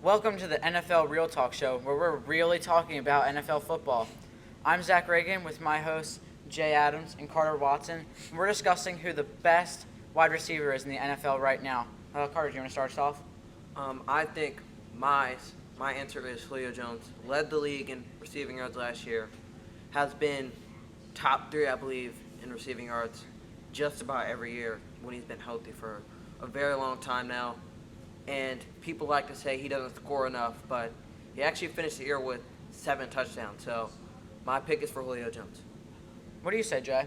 Welcome to the NFL Real Talk Show, where we're really talking about NFL football. I'm Zach Reagan with my hosts Jay Adams and Carter Watson, and we're discussing who the best wide receiver is in the NFL right now. Carter, do you want to start us off? I think my answer is Julio Jones. Led the league in receiving yards last year. Has been top 3, I believe, in receiving yards just about every year when he's been healthy for a very long time now. And people like to say he doesn't score enough, but he actually finished the year with 7 touchdowns. So my pick is for Julio Jones. What do you say, Jay?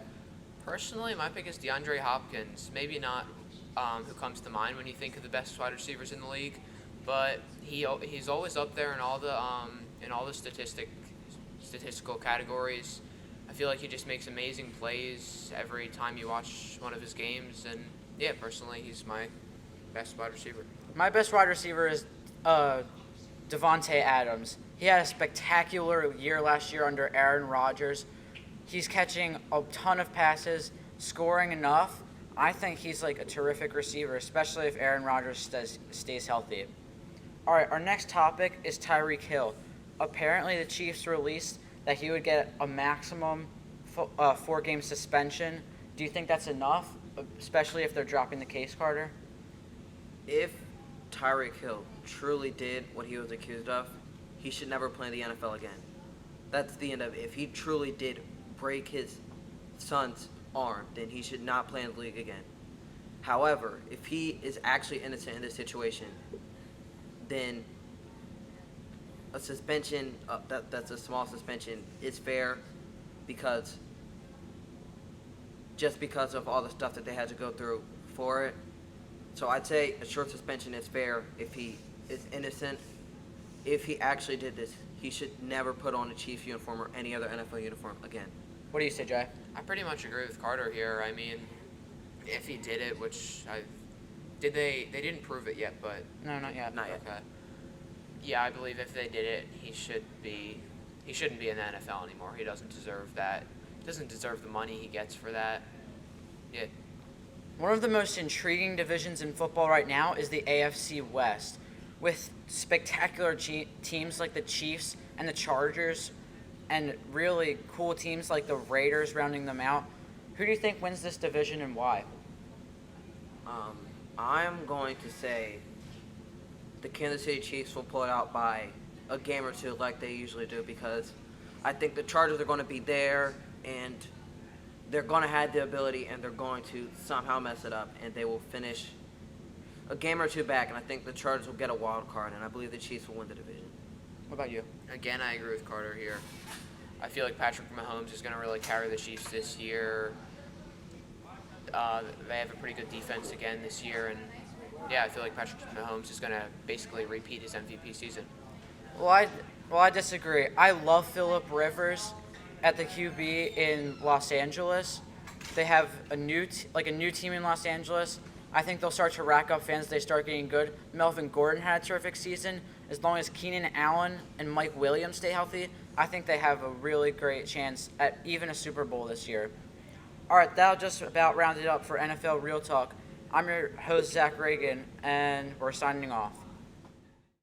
Personally, my pick is DeAndre Hopkins. Maybe not who comes to mind when you think of the best wide receivers in the league, but he's always up there in all the statistical categories. I feel like he just makes amazing plays every time you watch one of his games, and yeah, personally, he's my best wide receiver. My best wide receiver is Devontae Adams. He had a spectacular year last year under Aaron Rodgers. He's catching a ton of passes, scoring enough. I think he's like a terrific receiver, especially if Aaron Rodgers stays healthy. All right, our next topic is Tyreek Hill. Apparently, the Chiefs released that he would get a maximum 4-game suspension. Do you think that's enough, especially if they're dropping the case, Carter? If Tyreek Hill truly did what he was accused of, he should never play in the NFL again. That's the end of it. If he truly did break his son's arm, then he should not play in the league again. However, if he is actually innocent in this situation, then a suspension, that's a small suspension, is fair because of all the stuff that they had to go through for it. So I'd say a short suspension is fair if he is innocent. If he actually did this, he should never put on a Chiefs uniform or any other NFL uniform again. What do you say, Jay? I pretty much agree with Carter here. I mean, if he did it, they didn't prove it yet, but No, not yet. Not yet. okay. Yeah, I believe if they did it, he shouldn't be in the NFL anymore. He doesn't deserve that. Doesn't deserve the money he gets for that. Yeah. One of the most intriguing divisions in football right now is the AFC West, with spectacular teams like the Chiefs and the Chargers, and really cool teams like the Raiders rounding them out. Who do you think wins this division and why? I'm going to say the Kansas City Chiefs will pull it out by a game or two like they usually do, because I think the Chargers are going to be there and they're going to have the ability and they're going to somehow mess it up, and they will finish a game or two back, and I think the Chargers will get a wild card, and I believe the Chiefs will win the division. What about you? Again, I agree with Carter here. I feel like Patrick Mahomes is going to really carry the Chiefs this year. They have a pretty good defense again this year, and yeah, I feel like Patrick Mahomes is going to basically repeat his MVP season. Well, I disagree. I love Phillip Rivers at the QB in Los Angeles. They have a new team in Los Angeles. I think they'll start to rack up fans. They start getting good. Melvin Gordon had a terrific season. As long as Keenan Allen and Mike Williams stay healthy, I think they have a really great chance at even a Super Bowl this year. All right, that'll just about round it up for NFL Real Talk. I'm your host, Zach Reagan, and we're signing off.